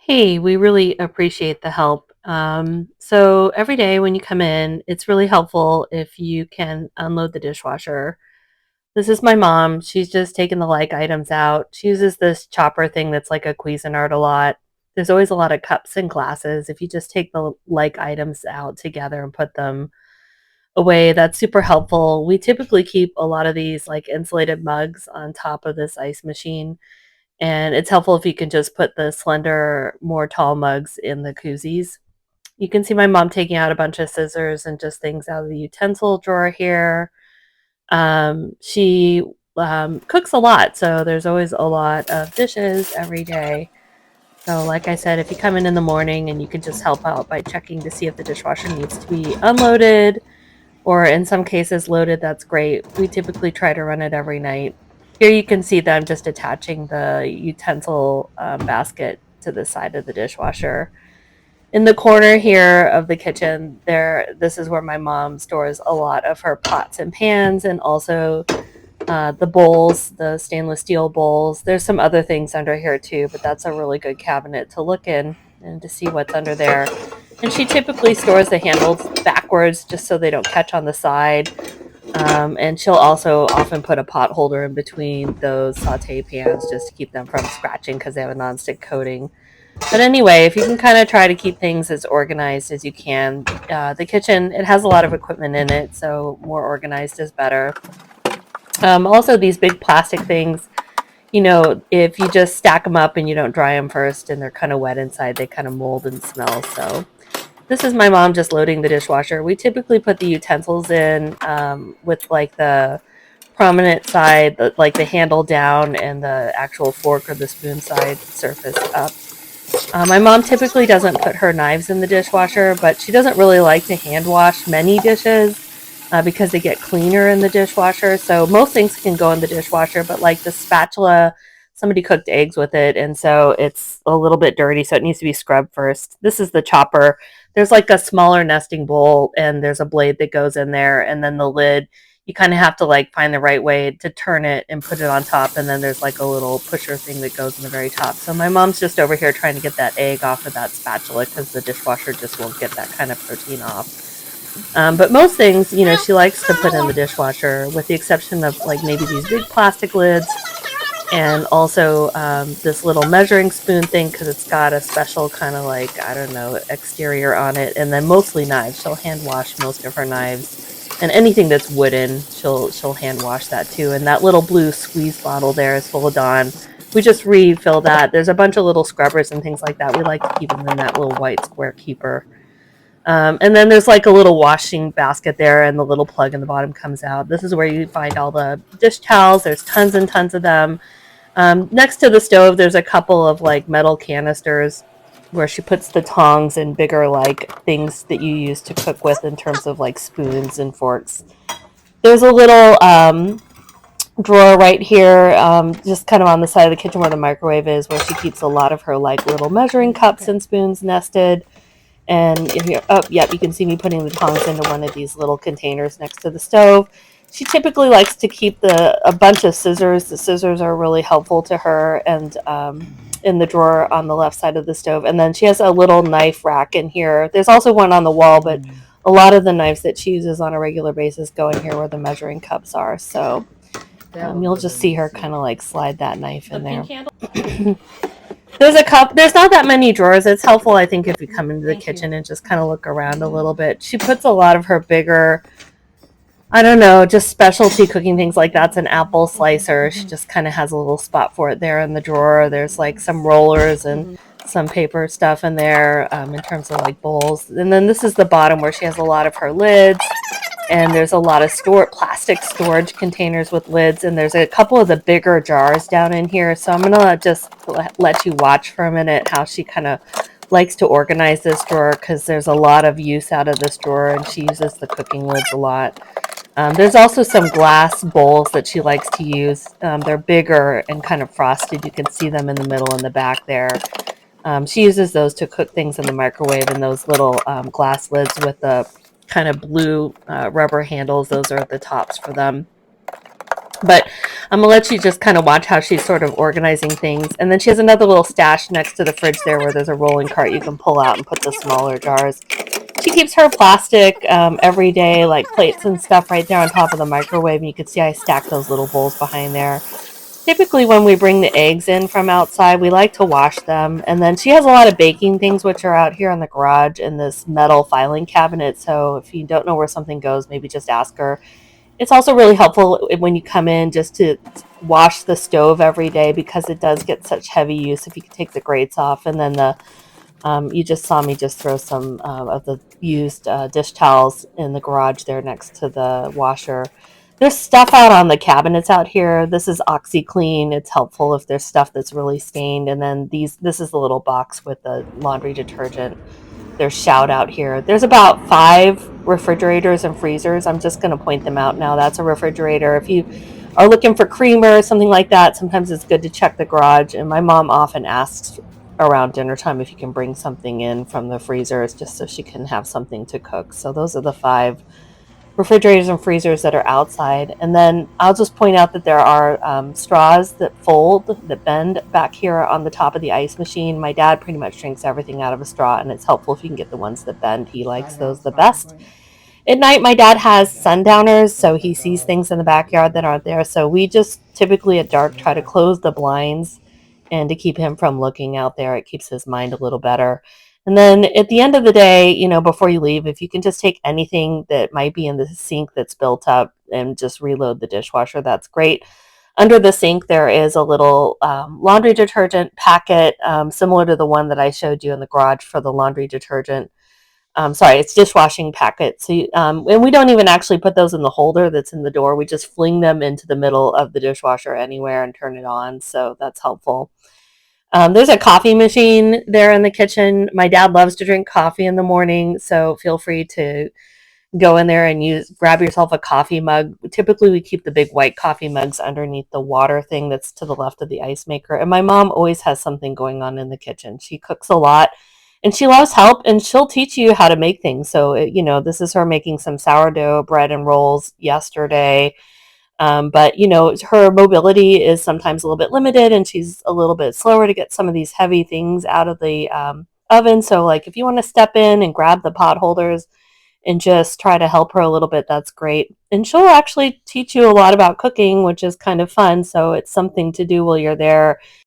Hey, we really appreciate the help. So every day when you come in, it's really helpful if you can unload the dishwasher. This is my mom. She's just taking the like items out. She uses this chopper thing that's like a Cuisinart a lot. There's always a lot of cups and glasses. If you just take the like items out together and put them away, that's super helpful. We typically keep a lot of these like insulated mugs on top of this ice machine, and it's helpful if you can just put the slender, more tall mugs in the koozies. You can see my mom taking out a bunch of scissors and just things out of the utensil drawer here. She cooks a lot, so there's always a lot of dishes every day. So, like I said, if you come in the morning and you can just help out by checking to see if the dishwasher needs to be unloaded or in some cases loaded, that's great. We typically try to run it every night. Here you can see that I'm just attaching the utensil basket to the side of the dishwasher. In the corner here of the kitchen, this is where my mom stores a lot of her pots and pans, and also the bowls, the stainless steel bowls. There's some other things under here too, but that's a really good cabinet to look in and to see what's under there. And she typically stores the handles backwards just so they don't catch on the side. And she'll also often put a pot holder in between those saute pans just to keep them from scratching because they have a nonstick coating. But anyway, if you can kind of try to keep things as organized as you can, the kitchen, it has a lot of equipment in it, so more organized is better. Also, these big plastic things, if you just stack them up and you don't dry them first and they're kind of wet inside, they kind of mold and smell. So this is my mom just loading the dishwasher. We typically put the utensils in with like the prominent side, like the handle down, and the actual fork or the spoon side surface up. My mom typically doesn't put her knives in the dishwasher, but she doesn't really like to hand wash many dishes because they get cleaner in the dishwasher. So most things can go in the dishwasher, but like the spatula, somebody cooked eggs with it, and so it's a little bit dirty, so it needs to be scrubbed first. This is the chopper. There's like a smaller nesting bowl, and there's a blade that goes in there, and then the lid. You kind of have to like find the right way to turn it and put it on top, and then there's like a little pusher thing that goes in the very top. So my mom's just over here trying to get that egg off of that spatula because the dishwasher just won't get that kind of protein off. But most things, she likes to put in the dishwasher, with the exception of like maybe these big plastic lids, and also this little measuring spoon thing because it's got a special kind of like, I don't know, exterior on it. And then mostly knives. She'll hand wash most of her knives, and anything that's wooden, she'll hand wash that too. And that little blue squeeze bottle there is full of Dawn. We just refill that. There's a bunch of little scrubbers and things like that. We like to keep them in that little white square keeper. And then there's like a little washing basket there, and the little plug in the bottom comes out. This is where you find all the dish towels. There's tons and tons of them. Next to the stove, there's a couple of like metal canisters where she puts the tongs and bigger like things that you use to cook with in terms of like spoons and forks. There's a little drawer right here, just kind of on the side of the kitchen where the microwave is, where she keeps a lot of her like little measuring cups and spoons nested. And if you're, oh, yep, you can see me putting the tongs into one of these little containers next to the stove. She typically likes to keep a bunch of scissors. The scissors are really helpful to her, and in the drawer on the left side of the stove. And then she has a little knife rack in here. There's also one on the wall, but a lot of the knives that she uses on a regular basis go in here where the measuring cups are. So you'll just see her kind of like slide that knife in there. There's not that many drawers. It's helpful, I think, if you come into the kitchen and just kind of look around a little bit. She puts a lot of her bigger, I don't know, just specialty cooking things, like that's an apple slicer. She just kind of has a little spot for it there in the drawer. There's like some rollers and some paper stuff in there, in terms of like bowls. And then this is the bottom where she has a lot of her lids, and there's a lot of plastic storage containers with lids, and there's a couple of the bigger jars down in here. So I'm gonna just let you watch for a minute how she kind of likes to organize this drawer, because there's a lot of use out of this drawer, and she uses the cooking lids a lot. There's also some glass bowls that she likes to use. They're bigger and kind of frosted. You can see them in the middle and the back there. She uses those to cook things in the microwave, and those little glass lids with the kind of blue rubber handles, those are at the tops for them. But I'm gonna let you just kind of watch how she's sort of organizing things. And then she has another little stash next to the fridge there where there's a rolling cart you can pull out and put the smaller jars. She keeps her plastic every day, like plates and stuff, right there on top of the microwave. And you can see I stack those little bowls behind there. Typically, when we bring the eggs in from outside, we like to wash them. And then she has a lot of baking things, which are out here in the garage in this metal filing cabinet. So if you don't know where something goes, maybe just ask her. It's also really helpful when you come in just to wash the stove every day because it does get such heavy use if you can take the grates off. And then you just saw me just throw some of the used dish towels in the garage there next to the washer. There's stuff out on the cabinets out here. This is OxyClean. It's helpful if there's stuff that's really stained. And then this is the little box with the laundry detergent. There's Shout out here. There's about 5 refrigerators and freezers. I'm just going to point them out now. That's a refrigerator. If you are looking for creamer or something like that, sometimes it's good to check the garage. And my mom often asks around dinner time if you can bring something in from the freezers just so she can have something to cook. So those are the 5 refrigerators and freezers that are outside. And then I'll just point out that there are straws that fold, that bend back here on the top of the ice machine. My dad pretty much drinks everything out of a straw, and it's helpful if you can get the ones that bend. He likes those the best. At night, my dad has sundowners, so he sees things in the backyard that aren't there. So we just typically at dark try to close the blinds and to keep him from looking out there. It keeps his mind a little better. And then at the end of the day, before you leave, if you can just take anything that might be in the sink that's built up and just reload the dishwasher, that's great. Under the sink, there is a little laundry detergent packet, similar to the one that I showed you in the garage for the laundry detergent. Sorry, it's dishwashing packets. So, and we don't even actually put those in the holder that's in the door. We just fling them into the middle of the dishwasher anywhere and turn it on. So that's helpful. There's a coffee machine there in the kitchen. My dad loves to drink coffee in the morning, so feel free to go in there and grab yourself a coffee mug. Typically, we keep the big white coffee mugs underneath the water thing that's to the left of the ice maker. And my mom always has something going on in the kitchen. She cooks a lot and she loves help and she'll teach you how to make things. So, this is her making some sourdough bread and rolls yesterday. But her mobility is sometimes a little bit limited, and she's a little bit slower to get some of these heavy things out of the oven. So, like, if you want to step in and grab the pot holders and just try to help her a little bit, that's great. And she'll actually teach you a lot about cooking, which is kind of fun. So it's something to do while you're there